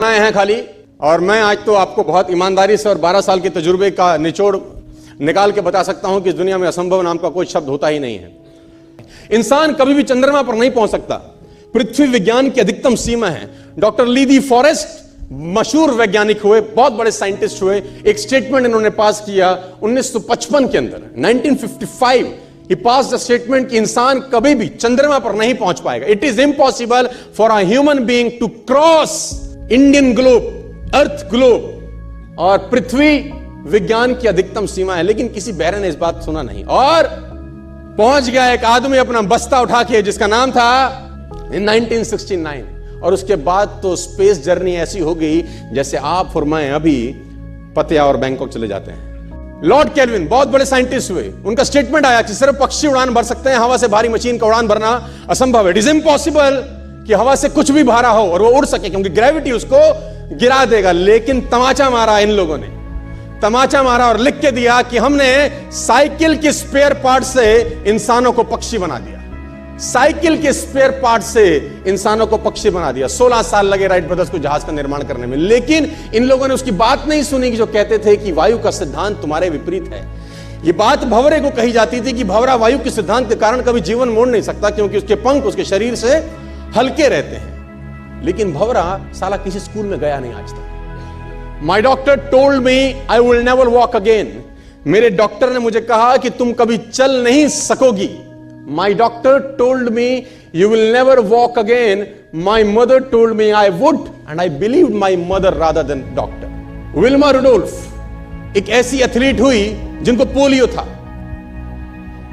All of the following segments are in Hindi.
आए हैं खाली। और मैं आज तो आपको बहुत ईमानदारी से और 12 साल के तजुर्बे का निचोड़ निकाल के बता सकता हूं कि इस दुनिया में असंभव नाम का कोई शब्द होता ही नहीं है। इंसान कभी भी चंद्रमा पर नहीं पहुंच सकता। पृथ्वी विज्ञान की अधिकतम सीमा है। डॉक्टर ली दी फॉरेस्ट मशहूर वैज्ञानिक हुए, बहुत बड़े साइंटिस्ट हुए। एक स्टेटमेंट इन्होंने पास किया 1955 के अंदर, 1955 ही पास द स्टेटमेंट कि इंसान कभी भी चंद्रमा पर नहीं पहुंच पाएगा। It is impossible for a human being to cross Indian globe, earth globe. और पृथ्वी विज्ञान की अधिकतम सीमा है, लेकिन किसी बहरे ने इस बात सुना नहीं। और पहुंच गया एक आदमी अपना बस्ता उठा के, जिसका नाम था इन 1969। और उसके बाद तो स्पेस जर्नी ऐसी हो गई जैसे आप और मैं अभी पतिया और बैंकॉक चले जाते हैं। लॉर्ड केल्विन बहुत बड़े साइंटिस्ट हुए। उनका स्टेटमेंट आया कि सिर्फ पक्षी उड़ान भर सकते हैं, हवा से भारी मशीन का उड़ान भरना असंभव है। इट इज इम्पॉसिबल कि हवा से कुछ भी भारा हो और वो उड़ सके, क्योंकि ग्रेविटी उसको गिरा देगा। लेकिन तमाचा मारा इन लोगों ने, तमाचा मारा और लिख के दिया कि हमने साइकिल के स्पेयर पार्ट से इंसानों को पक्षी बना दिया। साइकिल के स्पेयर पार्ट से इंसानों को पक्षी बना दिया। 16 साल लगे राइट ब्रदर्स को जहाज का निर्माण करने में, लेकिन इन लोगों ने उसकी बात नहीं सुनी कि जो कहते थे कि वायु का सिद्धांत तुम्हारे विपरीत है। यह बात भंवरे को कही जाती थी कि भंवरा वायु के सिद्धांत के कारण कभी जीवन मोड़ नहीं सकता, क्योंकि उसके पंख उसके शरीर से हल्के रहते हैं। लेकिन भंवरा साला किसी स्कूल में गया नहीं आज तक। माई doctor told me I will never walk again. मेरे डॉक्टर ने मुझे कहा कि तुम कभी चल नहीं सकोगी। My doctor told me you will never walk again. My mother told me I would, and I believed my mother rather than doctor. Wilma Rudolph एक ऐसी एथलीट हुई जिनको पोलियो था।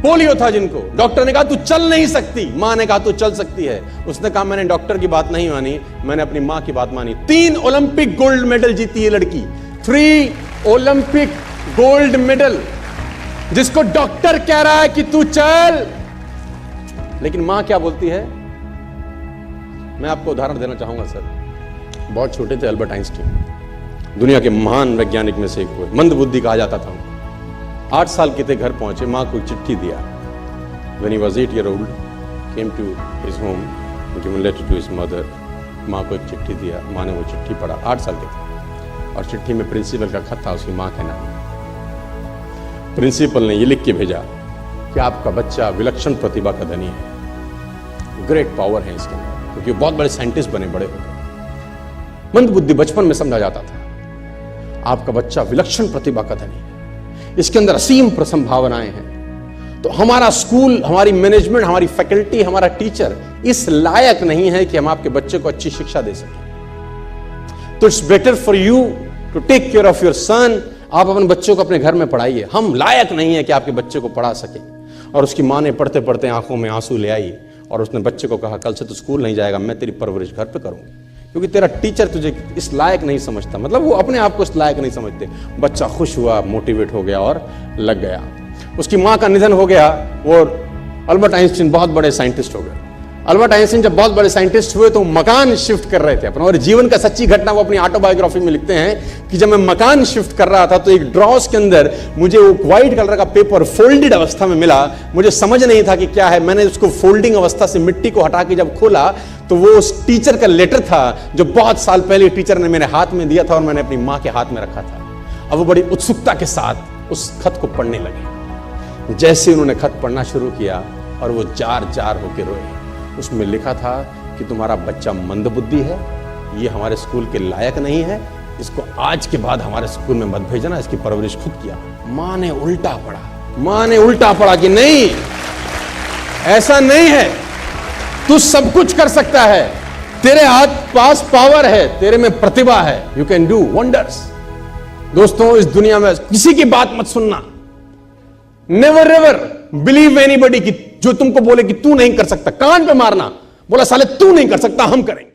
पोलियो था जिनको डॉक्टर ने कहा तू चल नहीं सकती, मां ने कहा तू चल सकती है। उसने कहा मैंने डॉक्टर की बात नहीं मानी, मैंने अपनी मां की बात मानी। 3 ओलंपिक गोल्ड मेडल जीती है लड़की, 3 ओलंपिक गोल्ड मेडल, जिसको डॉक्टर कह रहा है कि तू चल। लेकिन मां क्या बोलती है? मैं आपको उदाहरण देना चाहूंगा सर। बहुत छोटे थे अल्बर्ट आइंस्टीन, दुनिया के महान वैज्ञानिक में से एक हुए, मंदबुद्धि कहा जाता था उनको। 8 साल के थे, घर पहुंचे, मां को चिट्ठी दिया। When he was 8 years old, came to his home, given letter to his mother. मां को एक चिट्ठी दिया, मां ने वो चिट्ठी पढ़ा। 8 साल के थे, और चिट्ठी में प्रिंसिपल का खत था, उसकी मां के नाम। प्रिंसिपल ने ये लिख के भेजा कि आपका बच्चा विलक्षण प्रतिभा का धनी है, ग्रेट पावर है इसके अंदर, क्योंकि बहुत बड़े साइंटिस्ट बने, बड़े हो गए। मंदबुद्धि बचपन में समझा जाता था। आपका बच्चा विलक्षण प्रतिभा का धनी है, इसके अंदर असीम संभावनाएं हैं। तो हमारा स्कूल, हमारी मैनेजमेंट, हमारी फैकल्टी, हमारा टीचर इस लायक नहीं है कि हम आपके बच्चे को अच्छी शिक्षा दे सकें। तो it's better for you to take care of your son. आप अपने बच्चों को अपने घर में पढ़ाइए। हम लायक नहीं है कि आपके बच्चे को पढ़ा सके। और उसकी मां ने पढ़ते पढ़ते आंखों में आंसू ले आई और उसने बच्चे को कहा कल से तू स्कूल नहीं जाएगा, मैं तेरी परवरिश घर पे करूंगी, क्योंकि तेरा टीचर तुझे इस लायक नहीं समझता। मतलब वो अपने आप को इस लायक नहीं समझते। बच्चा खुश हुआ, मोटिवेट हो गया और लग गया। उसकी मां का निधन हो गया। वो अल्बर्ट आइंस्टीन बहुत बड़े साइंटिस्ट हो गए। अल्बर्ट आइंस्टीन जब बहुत बड़े साइंटिस्ट हुए तो मकान शिफ्ट कर रहे थे अपना, और जीवन का सच्ची घटना वो अपनी ऑटोबायोग्राफी में लिखते हैं कि जब मैं मकान शिफ्ट कर रहा था तो एक ड्रॉस के अंदर मुझे वो व्हाइट कलर का पेपर फोल्डेड अवस्था में मिला। मुझे समझ नहीं था कि क्या है। मैंने उसको फोल्डिंग अवस्था से मिट्टी को हटा के जब खोला तो वो उस टीचर का लेटर था जो बहुत साल पहले टीचर ने मेरे हाथ में दिया था और मैंने अपनी मां के हाथ में रखा था। अब वो बड़ी उत्सुकता के साथ उस खत को पढ़ने लगे। जैसे उन्होंने खत पढ़ना शुरू किया और वो जार जार होकर रोए। उसमें लिखा था कि तुम्हारा बच्चा मंदबुद्धि है, ये हमारे स्कूल के लायक नहीं है, इसको आज के बाद हमारे स्कूल में मत भेजना, इसकी परवरिश खुद किया। मां ने उल्टा पढ़ा, मां ने उल्टा पढ़ा कि नहीं, ऐसा नहीं है, तू सब कुछ कर सकता है, तेरे हाथ पास पावर है, तेरे में प्रतिभा है, यू कैन डू वंडर्स। दोस्तों, इस दुनिया में किसी की बात मत सुनना। नेवर एवर बिलीव एनीबॉडी कि जो तुमको बोले कि तू नहीं कर सकता, कान पे मारना, बोला साले तू नहीं कर सकता, हम करेंगे।